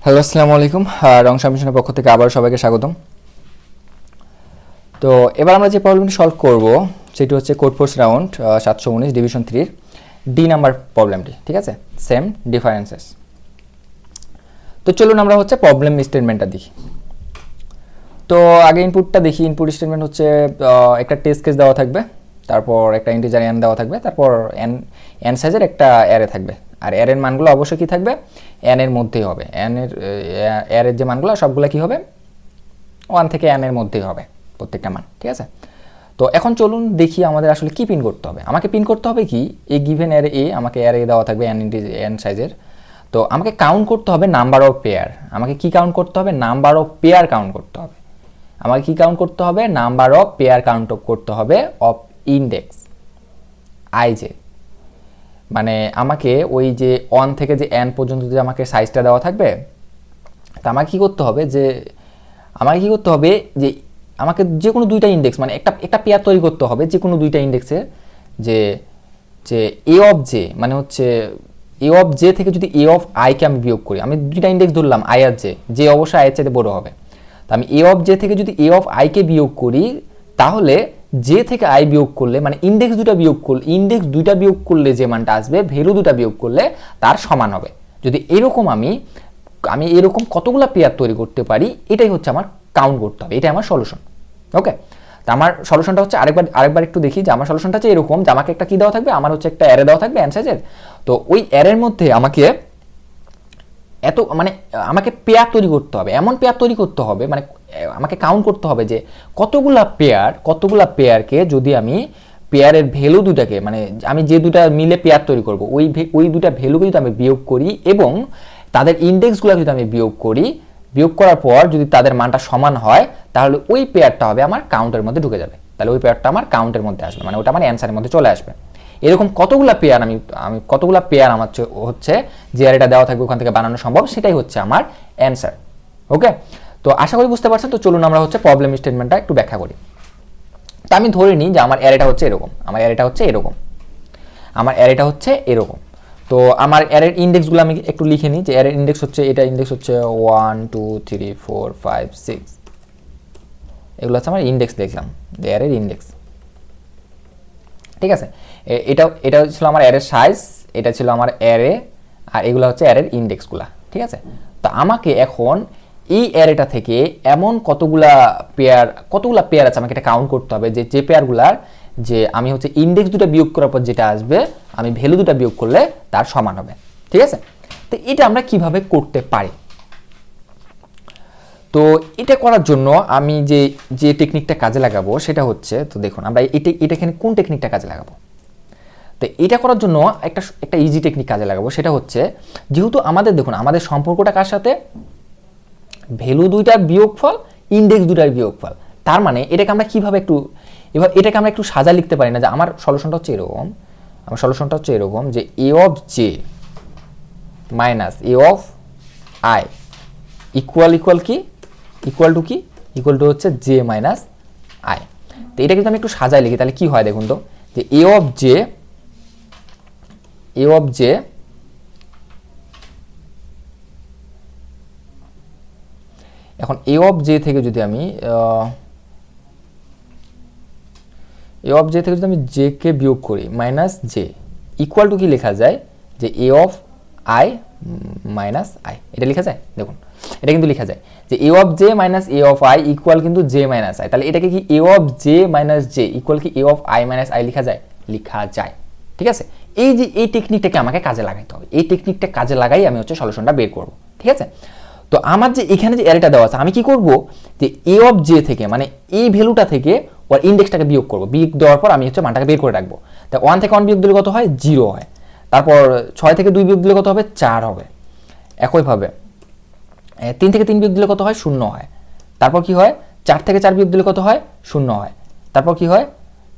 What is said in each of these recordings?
Hello, আসসালামু আলাইকুম। রং সাবমিশনের পক্ষ থেকে আবার সবাইকে স্বাগতম। তো এবার আমরা যে প্রবলেমটি সলভ করব সেটি হচ্ছে code force round 719 division 3 D number প্রবলেমটি। ঠিক আছে, সেম ডিফারেন্সেস। তো চলুন আমরা হচ্ছে প্রবলেম স্টেটমেন্টটা দেখি। তো আগে ইনপুটটা দেখি। ইনপুট স্টেটমেন্ট হচ্ছে একটা টেস্ট কেস দেওয়া থাকবে, তারপর একটা ইন্টিজার এন দেওয়া থাকবে, তারপর এন সাইজের একটা অ্যারে থাকবে। আর অ্যারের মানগুলো অবশ্যই কী থাকবে, এন এর মধ্যেই হবে। অ্যারের যে মানগুলো সবগুলো কী হবে, 1 থেকে এন এর মধ্যেই হবে প্রত্যেকটা মান। ঠিক আছে, তো এখন চলুন দেখি আমাদের আসলে কী পিন করতে হবে। আমাকে পিন করতে হবে কি, এই গিভেন অ্যারে এ আমাকে অ্যারে দেওয়া থাকবে এন সাইজের। তো আমাকে কাউন্ট করতে হবে নাম্বার অফ পেয়ার। আমাকে কি কাউন্ট করতে হবে, নাম্বার অফ পেয়ার কাউন্ট করতে হবে। আমাকে কি কাউন্ট করতে হবে, নাম্বার অফ পেয়ার কাউন্ট করতে হবে অফ ইন্ডেক্স আইজে। মানে আমাকে ওই যে 1 থেকে যে n পর্যন্ত যে আমাকে সাইজটা দেওয়া থাকবে, তা আমাকে কী করতে হবে যে আমাকে যে কোনো দুইটা ইন্ডেক্স, মানে একটা পেয়ার তৈরি করতে হবে যে কোনো দুইটা ইন্ডেক্সের। যে যে এ অফ জে, মানে হচ্ছে এ অফ জে থেকে যদি এ অফ আইকে আমি বিয়োগ করি, আমি দুইটা ইন্ডেক্স ধরলাম আই আর জে অবশ্যই আইয়ের চাইতে বড় হবে। তো আমি এ অফ জে থেকে যদি এ অফ আইকে বিয়োগ করি, তাহলে জে থেকে আই বিয়োগ করলে, মানে ইন্ডেক্স দুইটা বিয়োগ করলে যে মানটা আসবে, ভ্যালু দুটা বিয়োগ করলে তার সমান হবে। যদি এরকম আমি এরকম কতগুলো পেয়ার তৈরি করতে পারি, এটাই হচ্ছে আমার কাউন্ট করতে হবে। এটাই আমার সলিউশন। ওকে, তো আমার সলিউশনটা হচ্ছে আরেকবার একটু দেখি যে আমার সলিউশনটা হচ্ছে এরকম যে আমাকে একটা কি দেওয়া থাকবে, আমার হচ্ছে একটা অ্যারে দেওয়া থাকবে এন সাইজের। তো ওই অ্যারের মধ্যে আমাকে আমাকে পেয়ার তৈরি করতে হবে, এমন পেয়ার তৈরি করতে হবে, মানে আমাকে কাউন্ট করতে হবে যে কতগুলা পেয়ারকে যদি আমি পেয়ারের ভ্যালু দুটাকে, মানে আমি যে দুটা মিলে পেয়ার তৈরি করব, ওই দুটা ভ্যালুকে যদি আমি বিয়োগ করি এবং তাদের ইন্ডেক্সগুলো যদি আমি বিয়োগ করার পর যদি তাদের মানটা সমান হয়, তাহলে ওই পেয়ারটা হবে আমার কাউন্টের মধ্যে ঢুকে যাবে। তাহলে ওই পেয়ারটা আমার কাউন্টের মধ্যে আসবে, মানে ওটা আমার অ্যান্সারের মধ্যে চলে আসবে। এরকম কতগুলা পেয়ার আমার হচ্ছে যে অ্যারেটা দেওয়া থাকবে ওখান থেকে বানানো সম্ভব, সেটাই হচ্ছে আমার অ্যান্সার। ওকে, তো আশা করি বুঝতে পারছেন। তো চলুন আমরা হচ্ছে প্রবলেম স্টেটমেন্টটা একটু ব্যাখ্যা করি। তা আমি ধরে নিই যে আমার অ্যারেটা হচ্ছে এরকম। তো আমার অ্যারের ইন্ডেক্সগুলো আমি একটু লিখে নিই যে অ্যারের ইন্ডেক্স হচ্ছে এটা, ইন্ডেক্স হচ্ছে 1 2 3 4 5 6, এগুলো হচ্ছে আমার ইন্ডেক্স। দেখলাম যে অ্যারের ইন্ডেক্স। ঠিক আছে, এটা ছিল আমার অ্যারের সাইজ, এটা ছিল আমার অ্যারে, আর এগুলো হচ্ছে অ্যারের ইন্ডেক্সগুলা। ঠিক আছে, তো আমাকে এখন এই অ্যারেটা থেকে এমন কতগুলা পেয়ার আছে আমাকে এটা কাউন্ট করতে হবে, যে পেয়ারগুলার যে আমি হচ্ছে ইন্ডেক্স দুটো বিয়োগ করার পর যেটা আসবে, আমি ভ্যালু দুটো বিয়োগ করলে তার সমান হবে। ঠিক আছে, তো এটা আমরা কিভাবে করতে পারি? তো এটা করার জন্য আমি যে টেকনিকটা কাজে লাগাবো সেটা হচ্ছে, তো দেখুন আমরা এটা এখানে কোন টেকনিকটা কাজে লাগাবো। তো এটা করার জন্য একটা ইজি টেকনিক কাজে লাগাবো, সেটা হচ্ছে যেহেতু আমাদের সম্পর্কটা কার সাথে, ভ্যালু দুইটার বিয়োগফল, ইন্ডেক্স দুইটার বিয়োগফল। তার মানে এটাকে আমরা কিভাবে এটাকে আমরা একটু সাজা লিখতে পারি না, যে আমার সলিউশনটা হচ্ছে এরকম, যে A of J minus A of I equal to হচ্ছে জে মাইনাস আই। তো এটা কিন্তু আমি একটু সাজায় লিখি, তাহলে কি হয় দেখুন তো, যে এ অফ জে এখন এ অফ জে থেকে যদি আমি জে কে বিয়োগ করি মাইনাস জে ইকুয়াল টু কি লেখা যায়, যে A of I minus I. এটা লেখা যায়, দেখুন এটা কিন্তু লেখা যায় যে A of J minus A of I equal কিন্তু জে মাইনাস আই। তাহলে এটাকে কি A of J minus J equal কি A of I minus I লেখা যায়। ঠিক আছে, এই টেকনিকটাকে আমাকে কাজে লাগাইতে হবে। এই টেকনিকটা কাজে লাগাই আমি হচ্ছে সলিউশনটা বের করব। ঠিক আছে, তো আমার যে এখানে যে অ্যারেটা দেওয়া আছে, আমি কি করব, যে এ অফ জে থেকে, মানে এই ভ্যালুটা থেকে ওর ইন্ডেক্সটাকে বিয়োগ করব। বিয়োগ দেওয়ার পর আমি হচ্ছে মানটাকে বের করে রাখবো। তো 1 থেকে 1 বিয়োগ দিলে কত হয়, 0 হয়। তারপর 6 থেকে 2 বিয়োগ দিলে কত হবে, 4 হবে। একইভাবে 3 থেকে 3 বিয়োগ দিলে কত হয়, 0 হয়। তারপর কি হয়, 4 থেকে 4 বিয়োগ দিলে কত হয়, 0 হয়। তারপর কি হয়,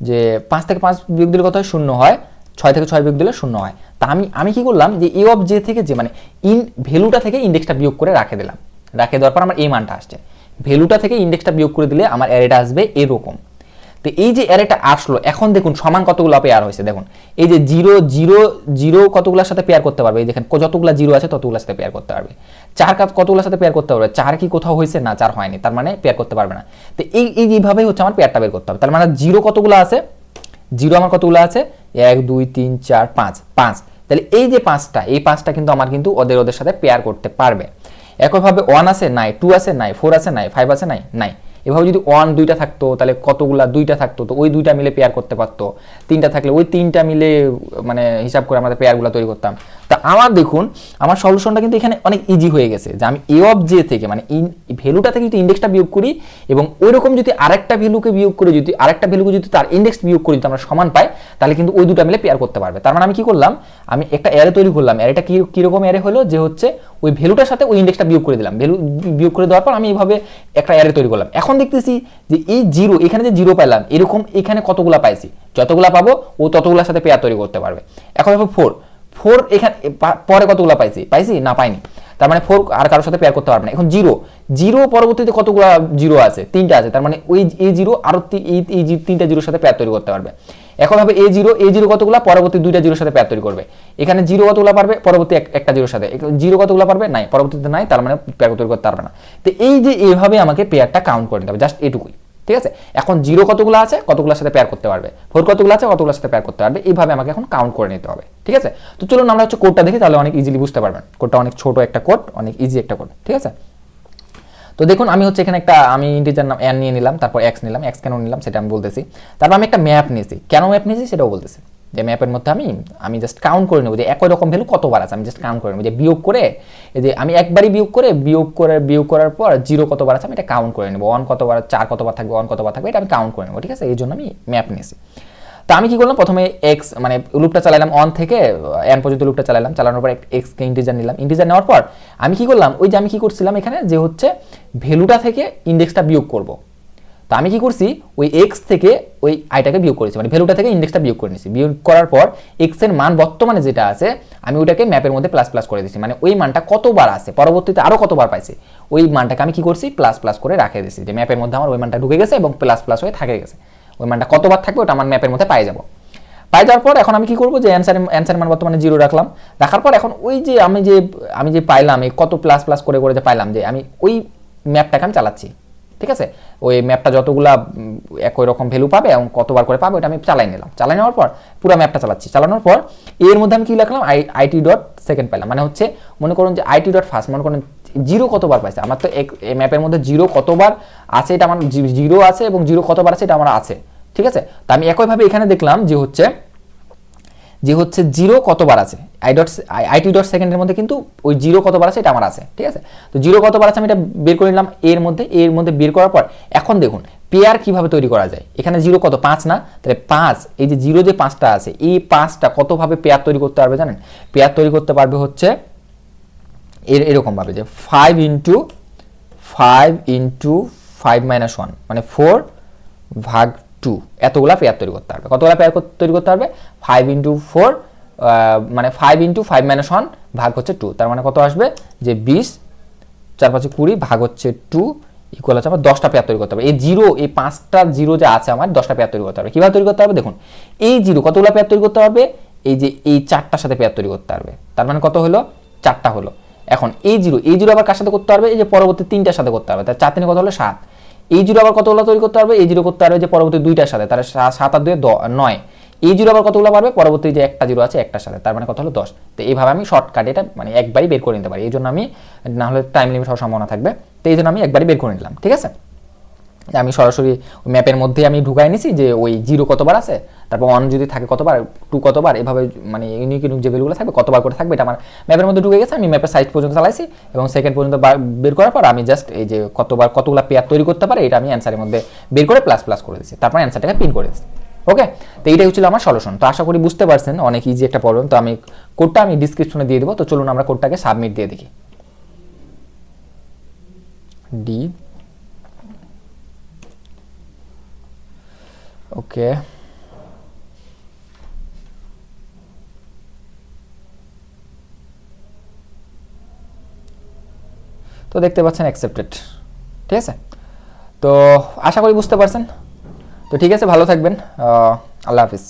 যে 5 থেকে 5 বিয়োগ দিলে কত হয়, 0 হয়। 6 থেকে 6 বিয়োগ দিলে 0 হয়। তা আমি কি করলাম, যে এ অফ জে থেকে যে, মানে ভ্যালুটা থেকে ইন্ডেক্সটা বিয়োগ করে রাখে দিলাম। রাখে দেওয়ার পর আমার এই মানটা আসছে। ভ্যালুটা থেকে ইন্ডেক্সটা বিয়োগ করে দিলে আমার অ্যারেটা আসবে এরকম। তো এই যে অ্যারেটা আসলো, এখন দেখুন সমান কতগুলো পেয়ার হয়েছে, দেখুন এই যে 0 0 0 কতগুলোর সাথে পেয়ার করতে পারবে, এই দেখেন যতগুলো 0 আছে ততগুলোর সাথে পেয়ার করতে পারবে। 4 কতগুলোর সাথে পেয়ার করতে পারবে, 4 কি কোথাও হয়েছে না, 4 হয়নি, তার মানে পেয়ার করতে পারবে না। তো এইভাবেই হচ্ছে আমার পেয়ারটা বের করতে হবে। তার মানে 0 কতগুলো আছে, 0 আমার কতগুলো আছে, 1 2 3 4 5 5, তাহলে এই যে 5টা, এই 5টা কিন্তু আমার কিন্তু ওদের সাথে পেয়ার করতে পারবে। একইভাবে 1 আছে নাই, 2 আছে নাই, 4 আছে নাই, 5 আছে নাই, নাই। এভাবে যদি 1 2টা থাকতো তাহলে কতগুলা 2টা থাকতো, তো ওই 2টা মিলে পেয়ার করতে পারতো। 3টা থাকলে ওই 3টা মিলে মানে হিসাব করে আমাদের পেয়ারগুলো তৈরি করতাম। তা আমার দেখুন আমার সলিউশনটা কিন্তু এখানে অনেক ইজি হয়ে গেছে, যে আমি এ অফ জে থেকে মানে ভ্যালুটা থেকে যদি ইন্ডেক্সটা বিয়োগ করি এবং ওইরকম যদি আরেকটা ভ্যালুকে বিয়োগ করে যদি আরেকটা ভ্যালুকে যদি তার ইন্ডেক্স বিয়োগ করি যদি আমরা সমান পাই, তাহলে কিন্তু ওই 2টা মিলে পেয়ার করতে পারবে। তার মানে আমি কি করলাম, আমি একটা অ্যারে তৈরি করলাম। অ্যারেটা কিরকম অ্যারে হলো, যে হচ্ছে ওই ভ্যালুটার সাথে ওই ইন্ডেক্সটা বিয়োগ করে দিলাম। ভ্যালু বিয়োগ করে দেওয়ার পর আমি এইভাবে একটা অ্যারে তৈরি করলাম। এখন দেখতেছি যে এই 0, এখানে যে 0 পাইলাম, এরকম এখানে কতগুলা পাইছি, যতগুলা পাবো ও ততগুলোর সাথে পেয়ার তৈরি করতে পারবে। এখন দেখো 4 এখানে পরে কতগুলা পাইছি না, পাইনি, তার মানে 4 আর কারোর সাথে পেয়ার করতে পারবে না। এখন 0 পরবর্তীতে কতগুলা 0 আছে, 3টা আছে, তার মানে ওই এই 0 আরো এই 3টা 0 সাথে পেয়ার তৈরি করতে পারবে। এখন হবে A0 কতগুলা, পরবর্তী 2টা 0 সাথে পেয়ার তৈরি করবে। এখানে 0 কতগুলা পারবে, পরবর্তী একটা 0 সাথে। 0 কতগুলা পারবে, নাই, পরবর্তীতে নাই, তার মানে পেয়ার তৈরি করতে পারবে না। তো এই যে এইভাবে আমাকে পেয়ারটা কাউন্ট করে নিতে হবে, জাস্ট এটুকুই, ঠিক আছে। এখন 0 কতগুলো আছে, কতগুলোর সাথে পেয়ার করতে পারবে, 4 কতগুলো আছে, কতগুলোর সাথে পেয়ার করতে পারবে, এইভাবে আমাকে এখন কাউন্ট করে নিতে হবে, ঠিক আছে। তো চলুন আমরা হচ্ছে কোডটা দেখি, তাহলে অনেক ইজিলি বুঝতে পারবেন। কোডটা অনেক ছোট একটা কোড, অনেক ইজি একটা কোড, ঠিক আছে। তো দেখুন আমি হচ্ছে এখানে একটা আমি ইন্টিজার নাম n নিয়ে নিলাম, তারপর x নিলাম। x কেন নিলাম সেটা আমি বলতেছি। তারপর আমি একটা ম্যাপ নিয়েছি, কেন ম্যাপ নিয়েছি সেটাও বলতেছি। যে ম্যাপের মধ্যে আমি জাস্ট কাউন্ট করে নেব যে একই রকম ভ্যালু কতবার আছে, আমি জাস্ট কাউন্ট করে নেব, যে বিয়োগ করে এই যে আমি একবারই বিয়োগ করার পর 0 কতবার আছে আমি এটা কাউন্ট করে নেব, 1 কতবার, 4 কতবার থাকবে, 1 কতবার থাকবে, এটা আমি কাউন্ট করে নেব, ঠিক আছে। এই জন্য আমি ম্যাপ নিয়েছি। তো আমি কি করলাম, প্রথমে এক্স মানে লুপটা চালাইলাম, 1 থেকে n পর্যন্ত লুপটা চালানোর পর এক্স কে ইন্টিজার নিলাম। ইন্টিজার নেওয়ার পর আমি কি করলাম, ওই যে আমি কি করছিলাম এখানে যে হচ্ছে ভ্যালুটা থেকে ইন্ডেক্সটা বিয়োগ করব। তো আমি কি করছি, ওই এক্স থেকে ওই আইটাকে বিয়োগ করেছি, মানে ভ্যালুটা থেকে ইন্ডেক্সটা বিয়োগ করে নিয়েছি। বিয়োগ করার পর এক্স এর মান বর্তমানে যেটা আছে আমি ওইটাকে ম্যাপের মধ্যে প্লাস প্লাস করে দিয়েছি, মানে ওই মানটা কতবার আছে, পরবর্তীতে আরো কতবার পাইছে, ওই মানটাকে আমি কি করছি প্লাস প্লাস করে রাখে দিয়েছি, যে ম্যাপের মধ্যে আমার ওই মানটা ঢুকে গেছে এবং প্লাস প্লাস হয়ে থাকে গেছে। ওই মানটা কতবার থাকবে ওটা আমার ম্যাপের মধ্যে পাই যাবো। পাই যাওয়ার পর এখন আমি কি করবো, যে অ্যান্সার মান বর্তমানে 0 রাখলাম। রাখার পর এখন ওই যে আমি যে পাইলাম এই কত প্লাস প্লাস করে যে পাইলাম, যে আমি ওই ম্যাপটাকে আমি চালাচ্ছি, ঠিক আছে। ওই ম্যাপটা যতগুলা একই রকম ভ্যালু পাবে এবং কতবার করে পাবে ওটা আমি চালাই নিলাম। চালাই নেওয়ার পর পুরো ম্যাপটা চালাচ্ছি। চালানোর পর এর মধ্যে আমি কি লিখলাম, আইটি ডট সেকেন্ড পাইলাম, মানে হচ্ছে মনে করুন যে আইটি ডট ফার্স্ট, মনে করুন 0 কতবার পাইছে, আমার তো এই ম্যাপের মধ্যে 0 কতবার আছে এটা আমার 0 আছে এবং 0 কতবার আছে এটা আমার আছে, ঠিক আছে। তো আমি একইভাবে এখানে দেখলাম যে হচ্ছে 0 কতবার আছে, আইটি ডট সেকেন্ডের মধ্যে কিন্তু ওই 0 কতবার আছে এটা আমার আছে, ঠিক আছে। তো 0 কতবার আছে আমি এটা বের করে নিলাম এর মধ্যে বের করার পর এখন দেখুন পেয়ার কিভাবে তৈরি করা যায়। এখানে 0 কত, 5 না, তাহলে 5 এই যে 0 যে 5টা আছে এই 5টা কতভাবে পেয়ার তৈরি করতে পারবে জানেন। পেয়ার তৈরি করতে পারবে হচ্ছে এরকম ভাবে যে 5 ইন্টু 5 মাইনাস 1 মানে 4 ভাগ 2, এতগুলা পেয়ার তৈরি করতে পারবে। কতগুলা পেয়ার তৈরি করতে পারবে, 5 ইন্টু 4 মানে 5 ইন্টু 5 মাইনাস 1 ভাগ হচ্ছে 2, তার মানে কত আসবে যে 20, 4 5 20 ভাগ হচ্ছে 2 ইকুয়াল হচ্ছে আমার 10টা পেয়ার তৈরি করতে হবে। এই 0 এই 5টা 0 যে আছে আমার 10টা পেয়ার তৈরি করতে হবে। কিভাবে তৈরি করতে হবে দেখুন, এই 0 কতগুলা পেয়ার তৈরি করতে পারবে, এই যে এই 4টার সাথে পেয়ার তৈরি করতে পারবে, তার মানে কত হলো 4টা হলো। এখন এই 0 আবার কার সাথে করতে পারবে, এই যে পরবর্তী 3টার সাথে করতে পারবে, তার 4 3 কত হলো 7। এই 0 আবার কতগুলো তৈরি করতে পারবে, এই 0 করতে পারবে যে পরবর্তী 2টার সাথে, তার 7 আর 2 9। এই 0 আবার কতগুলো পারবে, পরবর্তী যে একটা 0 আছে একটার সাথে, তার মানে কত হলো 10। তো এইভাবে আমি শর্টকাট এটা মানে একবারই বের করে নিতে পারি। এই জন্য আমি না হলে টাইম লিমিট হওয়ার সম্ভাবনা থাকবে, তো এই জন্য আমি একবারই বের করে নিলাম, ঠিক আছে। আমি সরাসরি ম্যাপের মধ্যে আমি ঢুকাই নিছি যে ওই 0 কতবার আছে, তারপর 1 যদি থাকে কতবার, 2 কতবার, এভাবে মানে ইউনিক যে ভ্যালুগুলো থাকবে কতবার করে থাকবে এটা আমার ম্যাপের মধ্যে ঢুকে গেছে। আমি ম্যাপের সাইজ পর্যন্ত চালাইছি এবং সেকেন্ড পর্যন্ত বের করার পর আমি জাস্ট এই যে কতগুলো পেয়ার তৈরি করতে পারে এটা আমি অ্যান্সারের মধ্যে বের করে প্লাস প্লাস করে দিচ্ছি, তারপর অ্যান্সারটাকে পিন করে দিচ্ছি। ওকে, তো এইটাই হচ্ছিল আমার সলিউশন। তো আশা করি বুঝতে পারছেন, অনেক ইজি একটা প্রবলেম। তো আমি কোডটা আমি ডিসক্রিপশনে দিয়ে দেবো। তো চলুন আমরা কোডটাকে সাবমিট দিয়ে দেখি। ওকে, তো দেখতে পাচ্ছেন অ্যাকসেপ্টেড, ঠিক আছে। তো আশা করি বুঝতে পারছেন। তো তো ঠিক আছে, ভালো থাকবেন, আল্লাহ হাফিজ।